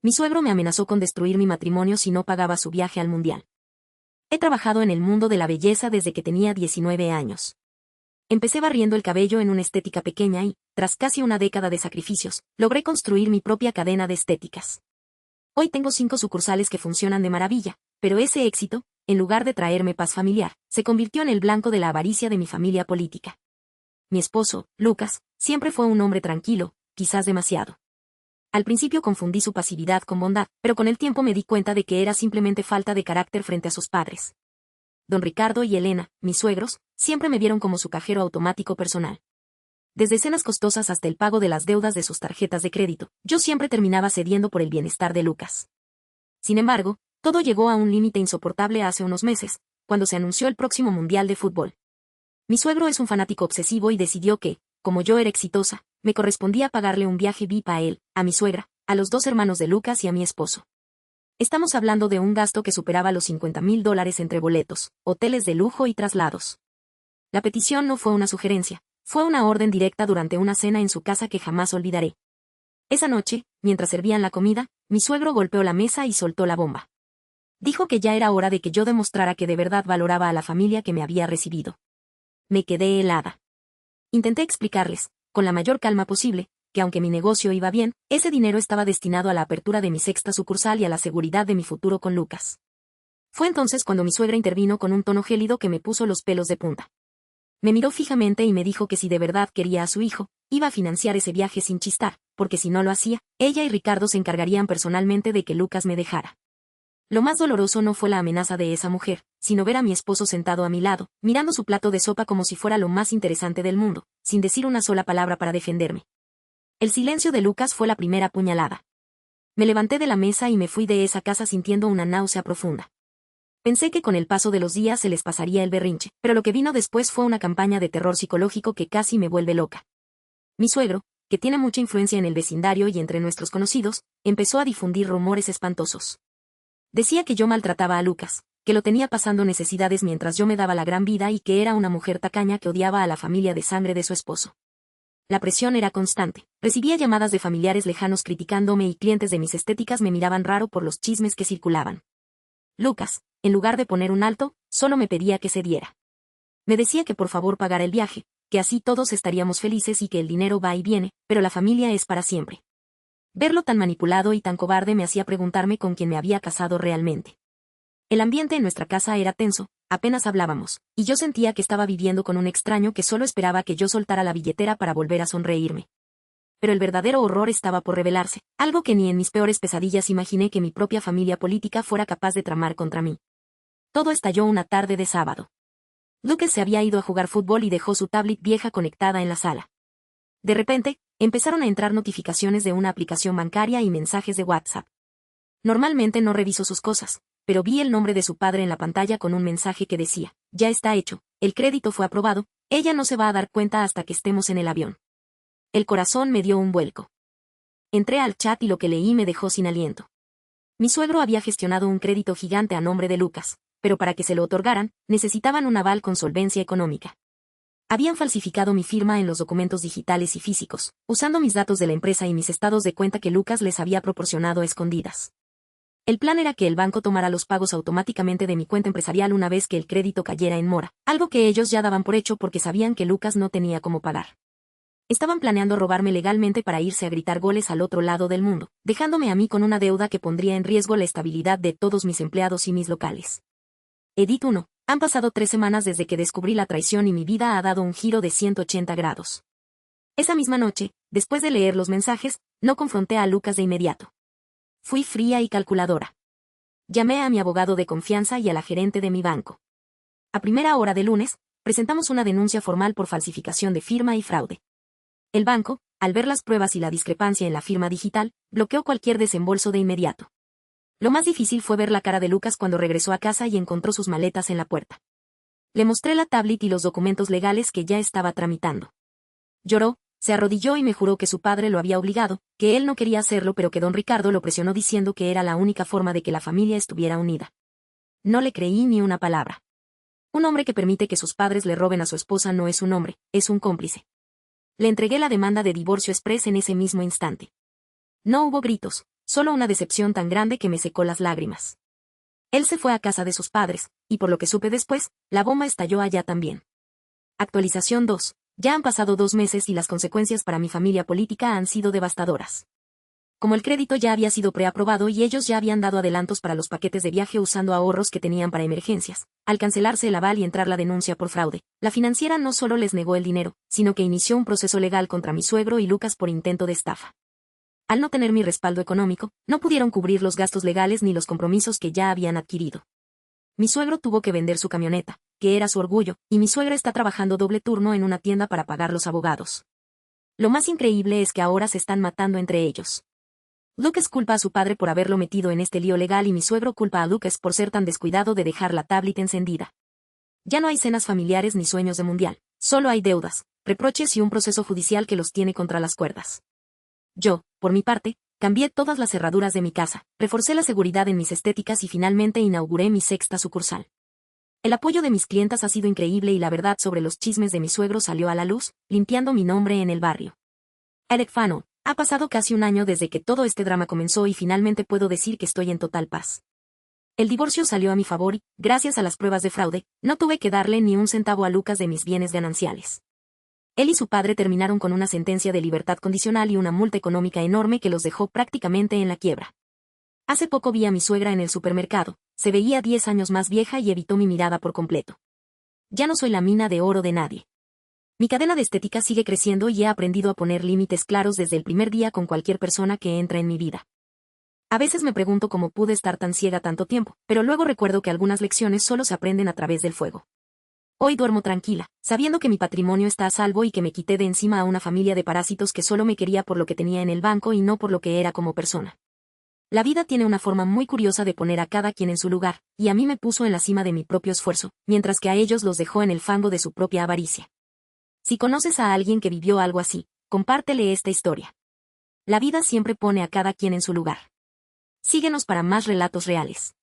Mi suegro me amenazó con destruir mi matrimonio si no pagaba su viaje al mundial. He trabajado en el mundo de la belleza desde que tenía 19 años. Empecé barriendo el cabello en una estética pequeña y, tras casi una década de sacrificios, logré construir mi propia cadena de estéticas. Hoy tengo 5 sucursales que funcionan de maravilla, pero ese éxito, en lugar de traerme paz familiar, se convirtió en el blanco de la avaricia de mi familia política. Mi esposo, Lucas, siempre fue un hombre tranquilo, quizás demasiado. Al principio confundí su pasividad con bondad, pero con el tiempo me di cuenta de que era simplemente falta de carácter frente a sus padres. Don Ricardo y Elena, mis suegros, siempre me vieron como su cajero automático personal. Desde cenas costosas hasta el pago de las deudas de sus tarjetas de crédito, yo siempre terminaba cediendo por el bienestar de Lucas. Sin embargo, todo llegó a un límite insoportable hace unos meses, cuando se anunció el próximo Mundial de Fútbol. Mi suegro es un fanático obsesivo y decidió que, como yo era exitosa, me correspondía pagarle un viaje VIP a él, a mi suegra, a los 2 hermanos de Lucas y a mi esposo. Estamos hablando de un gasto que superaba los $50,000 entre boletos, hoteles de lujo y traslados. La petición no fue una sugerencia, fue una orden directa durante una cena en su casa que jamás olvidaré. Esa noche, mientras servían la comida, mi suegro golpeó la mesa y soltó la bomba. Dijo que ya era hora de que yo demostrara que de verdad valoraba a la familia que me había recibido. Me quedé helada. Intenté explicarles, con la mayor calma posible, que aunque mi negocio iba bien, ese dinero estaba destinado a la apertura de mi 6ª sucursal y a la seguridad de mi futuro con Lucas. Fue entonces cuando mi suegra intervino con un tono gélido que me puso los pelos de punta. Me miró fijamente y me dijo que si de verdad quería a su hijo, iba a financiar ese viaje sin chistar, porque si no lo hacía, ella y Ricardo se encargarían personalmente de que Lucas me dejara. Lo más doloroso no fue la amenaza de esa mujer, sino ver a mi esposo sentado a mi lado, mirando su plato de sopa como si fuera lo más interesante del mundo, sin decir una sola palabra para defenderme. El silencio de Lucas fue la primera puñalada. Me levanté de la mesa y me fui de esa casa sintiendo una náusea profunda. Pensé que con el paso de los días se les pasaría el berrinche, pero lo que vino después fue una campaña de terror psicológico que casi me vuelve loca. Mi suegro, que tiene mucha influencia en el vecindario y entre nuestros conocidos, empezó a difundir rumores espantosos. Decía que yo maltrataba a Lucas, que lo tenía pasando necesidades mientras yo me daba la gran vida y que era una mujer tacaña que odiaba a la familia de sangre de su esposo. La presión era constante. Recibía llamadas de familiares lejanos criticándome y clientes de mis estéticas me miraban raro por los chismes que circulaban. Lucas, en lugar de poner un alto, solo me pedía que cediera. Me decía que por favor pagara el viaje, que así todos estaríamos felices y que el dinero va y viene, pero la familia es para siempre. Verlo tan manipulado y tan cobarde me hacía preguntarme con quién me había casado realmente. El ambiente en nuestra casa era tenso, apenas hablábamos, y yo sentía que estaba viviendo con un extraño que solo esperaba que yo soltara la billetera para volver a sonreírme. Pero el verdadero horror estaba por revelarse, algo que ni en mis peores pesadillas imaginé que mi propia familia política fuera capaz de tramar contra mí. Todo estalló una tarde de sábado. Lucas se había ido a jugar fútbol y dejó su tablet vieja conectada en la sala. De repente, empezaron a entrar notificaciones de una aplicación bancaria y mensajes de WhatsApp. Normalmente no reviso sus cosas, pero vi el nombre de su padre en la pantalla con un mensaje que decía, ya está hecho, el crédito fue aprobado, ella no se va a dar cuenta hasta que estemos en el avión. El corazón me dio un vuelco. Entré al chat y lo que leí me dejó sin aliento. Mi suegro había gestionado un crédito gigante a nombre de Lucas, pero para que se lo otorgaran, necesitaban un aval con solvencia económica. Habían falsificado mi firma en los documentos digitales y físicos, usando mis datos de la empresa y mis estados de cuenta que Lucas les había proporcionado a escondidas. El plan era que el banco tomara los pagos automáticamente de mi cuenta empresarial una vez que el crédito cayera en mora, algo que ellos ya daban por hecho porque sabían que Lucas no tenía cómo pagar. Estaban planeando robarme legalmente para irse a gritar goles al otro lado del mundo, dejándome a mí con una deuda que pondría en riesgo la estabilidad de todos mis empleados y mis locales. Edit 1. Han pasado 3 semanas desde que descubrí la traición y mi vida ha dado un giro de 180 grados. Esa misma noche, después de leer los mensajes, no confronté a Lucas de inmediato. Fui fría y calculadora. Llamé a mi abogado de confianza y a la gerente de mi banco. A primera hora de lunes, presentamos una denuncia formal por falsificación de firma y fraude. El banco, al ver las pruebas y la discrepancia en la firma digital, bloqueó cualquier desembolso de inmediato. Lo más difícil fue ver la cara de Lucas cuando regresó a casa y encontró sus maletas en la puerta. Le mostré la tablet y los documentos legales que ya estaba tramitando. Lloró, se arrodilló y me juró que su padre lo había obligado, que él no quería hacerlo pero que don Ricardo lo presionó diciendo que era la única forma de que la familia estuviera unida. No le creí ni una palabra. Un hombre que permite que sus padres le roben a su esposa no es un hombre, es un cómplice. Le entregué la demanda de divorcio express en ese mismo instante. No hubo gritos, solo una decepción tan grande que me secó las lágrimas. Él se fue a casa de sus padres, y por lo que supe después, la bomba estalló allá también. Actualización 2. Ya han pasado 2 meses y las consecuencias para mi familia política han sido devastadoras. Como el crédito ya había sido preaprobado y ellos ya habían dado adelantos para los paquetes de viaje usando ahorros que tenían para emergencias, al cancelarse el aval y entrar la denuncia por fraude, la financiera no solo les negó el dinero, sino que inició un proceso legal contra mi suegro y Lucas por intento de estafa. Al no tener mi respaldo económico, no pudieron cubrir los gastos legales ni los compromisos que ya habían adquirido. Mi suegro tuvo que vender su camioneta, que era su orgullo, y mi suegra está trabajando doble turno en una tienda para pagar los abogados. Lo más increíble es que ahora se están matando entre ellos. Lucas culpa a su padre por haberlo metido en este lío legal y mi suegro culpa a Lucas por ser tan descuidado de dejar la tablet encendida. Ya no hay cenas familiares ni sueños de mundial, solo hay deudas, reproches y un proceso judicial que los tiene contra las cuerdas. Yo, por mi parte, cambié todas las cerraduras de mi casa, reforcé la seguridad en mis estéticas y finalmente inauguré mi 6ª sucursal. El apoyo de mis clientas ha sido increíble y la verdad sobre los chismes de mi suegro salió a la luz, limpiando mi nombre en el barrio. Eric Fano. Ha pasado casi un año desde que todo este drama comenzó y finalmente puedo decir que estoy en total paz. El divorcio salió a mi favor y, gracias a las pruebas de fraude, no tuve que darle ni un centavo a Lucas de mis bienes gananciales. Él y su padre terminaron con una sentencia de libertad condicional y una multa económica enorme que los dejó prácticamente en la quiebra. Hace poco vi a mi suegra en el supermercado, se veía 10 años más vieja y evitó mi mirada por completo. Ya no soy la mina de oro de nadie. Mi cadena de estética sigue creciendo y he aprendido a poner límites claros desde el primer día con cualquier persona que entra en mi vida. A veces me pregunto cómo pude estar tan ciega tanto tiempo, pero luego recuerdo que algunas lecciones solo se aprenden a través del fuego. Hoy duermo tranquila, sabiendo que mi patrimonio está a salvo y que me quité de encima a una familia de parásitos que solo me quería por lo que tenía en el banco y no por lo que era como persona. La vida tiene una forma muy curiosa de poner a cada quien en su lugar, y a mí me puso en la cima de mi propio esfuerzo, mientras que a ellos los dejó en el fango de su propia avaricia. Si conoces a alguien que vivió algo así, compártele esta historia. La vida siempre pone a cada quien en su lugar. Síguenos para más relatos reales.